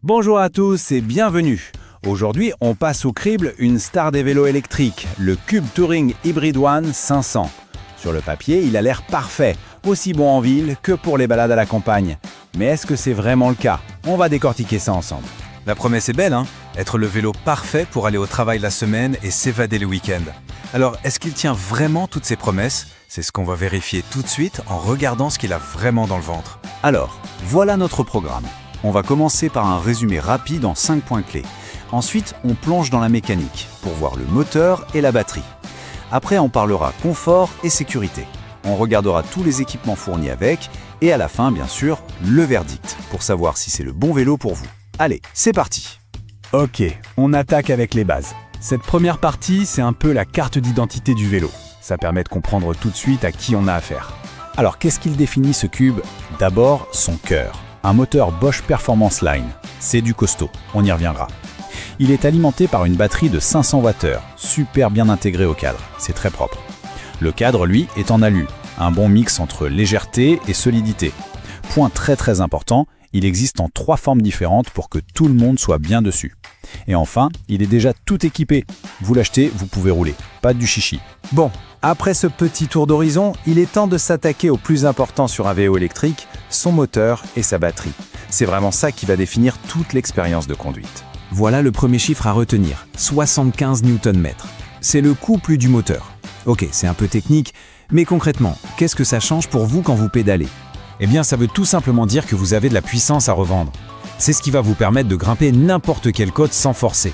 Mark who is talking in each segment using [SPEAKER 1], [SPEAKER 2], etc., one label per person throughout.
[SPEAKER 1] Bonjour à tous et bienvenue. Aujourd'hui, on passe au crible une star des vélos électriques, le Cube Touring Hybrid One 500. Sur le papier, il a l'air parfait, aussi bon en ville que pour les balades à la campagne. Mais est-ce que c'est vraiment le cas? On va décortiquer ça ensemble.
[SPEAKER 2] La promesse est belle, hein? Être le vélo parfait pour aller au travail la semaine et s'évader le week-end. Alors, est-ce qu'il tient vraiment toutes ses promesses? C'est ce qu'on va vérifier tout de suite en regardant ce qu'il a vraiment dans le ventre.
[SPEAKER 1] Alors, voilà notre programme. On va commencer par un résumé rapide en 5 points clés. Ensuite, on plonge dans la mécanique pour voir le moteur et la batterie. Après, on parlera confort et sécurité. On regardera tous les équipements fournis avec et à la fin, bien sûr, le verdict pour savoir si c'est le bon vélo pour vous. Allez, c'est parti! Ok, on attaque avec les bases. Cette première partie, c'est un peu la carte d'identité du vélo. Ça permet de comprendre tout de suite à qui on a affaire. Alors, qu'est-ce qu'il définit ce cube? D'abord, son cœur. Un moteur Bosch Performance Line. C'est du costaud, on y reviendra. Il est alimenté par une batterie de 500 Wh, super bien intégrée au cadre, c'est très propre. Le cadre, lui, est en alu, un bon mix entre légèreté et solidité. Point très important, il existe en 3 formes différentes pour que tout le monde soit bien dessus. Et enfin, il est déjà tout équipé. Vous l'achetez, vous pouvez rouler, pas du chichi. Bon, après ce petit tour d'horizon, il est temps de s'attaquer au plus important sur un vélo électrique, son moteur et sa batterie. C'est vraiment ça qui va définir toute l'expérience de conduite.
[SPEAKER 2] Voilà le premier chiffre à retenir, 75 Nm. C'est le couple du moteur. Ok, c'est un peu technique, mais concrètement, qu'est-ce que ça change pour vous quand vous pédalez? Eh bien, ça veut tout simplement dire que vous avez de la puissance à revendre. C'est ce qui va vous permettre de grimper n'importe quelle côte sans forcer.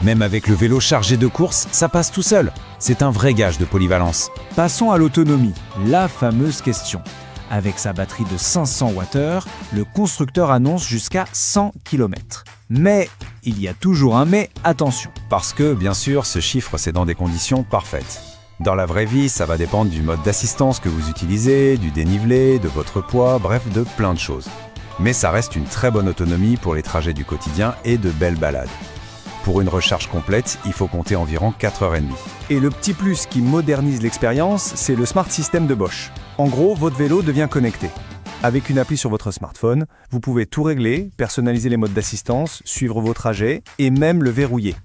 [SPEAKER 2] Même avec le vélo chargé de course, ça passe tout seul. C'est un vrai gage de polyvalence.
[SPEAKER 3] Passons à l'autonomie, la fameuse question. Avec sa batterie de 500 Wh, le constructeur annonce jusqu'à 100 km. Mais, il y a toujours un mais, attention.
[SPEAKER 1] Parce que, bien sûr, ce chiffre, c'est dans des conditions parfaites. Dans la vraie vie, ça va dépendre du mode d'assistance que vous utilisez, du dénivelé, de votre poids, bref, de plein de choses. Mais ça reste une très bonne autonomie pour les trajets du quotidien et de belles balades. Pour une recharge complète, il faut compter environ 4h30.
[SPEAKER 3] Et le petit plus qui modernise l'expérience, c'est le Smart System de Bosch. En gros, votre vélo devient connecté. Avec une appli sur votre smartphone, vous pouvez tout régler, personnaliser les modes d'assistance, suivre vos trajets et même le verrouiller.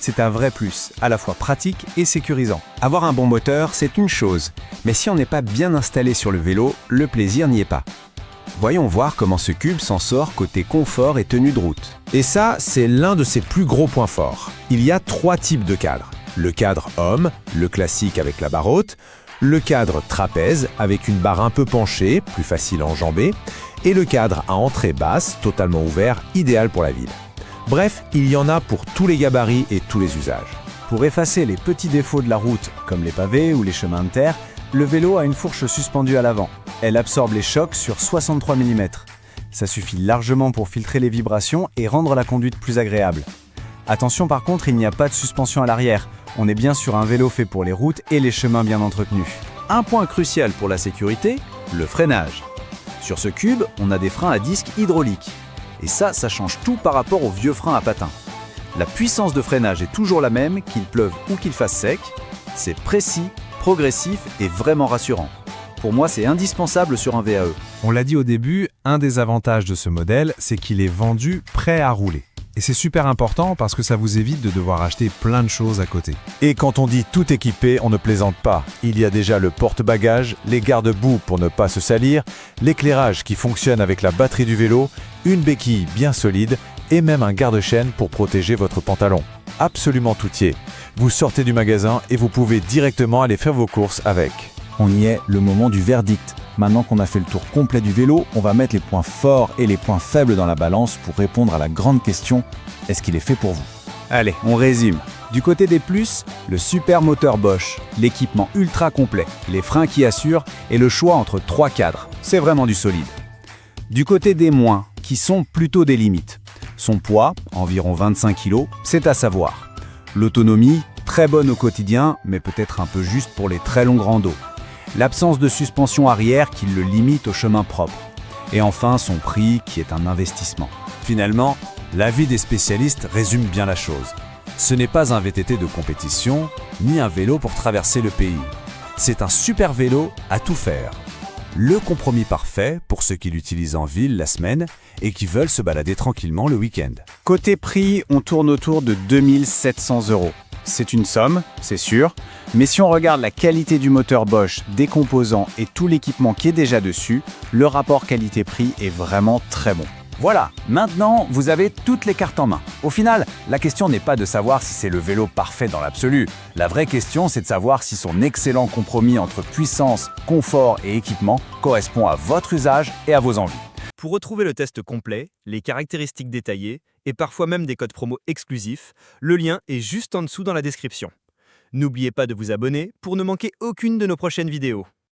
[SPEAKER 3] C'est un vrai plus, à la fois pratique et sécurisant.
[SPEAKER 1] Avoir un bon moteur, c'est une chose, mais si on n'est pas bien installé sur le vélo, le plaisir n'y est pas. Voyons voir comment ce cube s'en sort côté confort et tenue de route. Et ça, c'est l'un de ses plus gros points forts. Il y a 3 types de cadres. Le cadre homme, le classique avec la barre haute, le cadre trapèze avec une barre un peu penchée, plus facile à enjamber, et le cadre à entrée basse, totalement ouvert, idéal pour la ville. Bref, il y en a pour tous les gabarits et tous les usages.
[SPEAKER 3] Pour effacer les petits défauts de la route, comme les pavés ou les chemins de terre, le vélo a une fourche suspendue à l'avant. Elle absorbe les chocs sur 63 mm. Ça suffit largement pour filtrer les vibrations et rendre la conduite plus agréable. Attention par contre, il n'y a pas de suspension à l'arrière. On est bien sur un vélo fait pour les routes et les chemins bien entretenus.
[SPEAKER 1] Un point crucial pour la sécurité, le freinage. Sur ce cube, on a des freins à disque hydrauliques. Et ça change tout par rapport aux vieux freins à patins. La puissance de freinage est toujours la même, qu'il pleuve ou qu'il fasse sec. C'est précis, progressif et vraiment rassurant. Pour moi, c'est indispensable sur un VAE.
[SPEAKER 4] On l'a dit au début, un des avantages de ce modèle, c'est qu'il est vendu prêt à rouler. Et c'est super important parce que ça vous évite de devoir acheter plein de choses à côté.
[SPEAKER 5] Et quand on dit tout équipé, on ne plaisante pas. Il y a déjà le porte-bagages, les garde-boue pour ne pas se salir, l'éclairage qui fonctionne avec la batterie du vélo, une béquille bien solide et même un garde-chaîne pour protéger votre pantalon. Absolument tout y est. Vous sortez du magasin et vous pouvez directement aller faire vos courses avec.
[SPEAKER 3] On y est, le moment du verdict. Maintenant qu'on a fait le tour complet du vélo, on va mettre les points forts et les points faibles dans la balance pour répondre à la grande question, est-ce qu'il est fait pour vous?
[SPEAKER 1] Allez, on résume. Du côté des plus, le super moteur Bosch, l'équipement ultra complet, les freins qui assurent et le choix entre 3 cadres. C'est vraiment du solide. Du côté des moins, qui sont plutôt des limites. Son poids, environ 25 kg, c'est à savoir. L'autonomie, très bonne au quotidien, mais peut-être un peu juste pour les très longues randos. L'absence de suspension arrière qui le limite au chemin propre. Et enfin, son prix qui est un investissement.
[SPEAKER 5] Finalement, l'avis des spécialistes résume bien la chose. Ce n'est pas un VTT de compétition, ni un vélo pour traverser le pays. C'est un super vélo à tout faire.
[SPEAKER 1] Le compromis parfait pour ceux qui l'utilisent en ville la semaine et qui veulent se balader tranquillement le week-end.
[SPEAKER 3] Côté prix, on tourne autour de 2700 €. C'est une somme, c'est sûr, mais si on regarde la qualité du moteur Bosch, des composants et tout l'équipement qui est déjà dessus, le rapport qualité-prix est vraiment très bon.
[SPEAKER 1] Voilà, maintenant vous avez toutes les cartes en main. Au final, la question n'est pas de savoir si c'est le vélo parfait dans l'absolu. La vraie question, c'est de savoir si son excellent compromis entre puissance, confort et équipement correspond à votre usage et à vos envies.
[SPEAKER 6] Pour retrouver le test complet, les caractéristiques détaillées et parfois même des codes promo exclusifs, le lien est juste en dessous dans la description. N'oubliez pas de vous abonner pour ne manquer aucune de nos prochaines vidéos.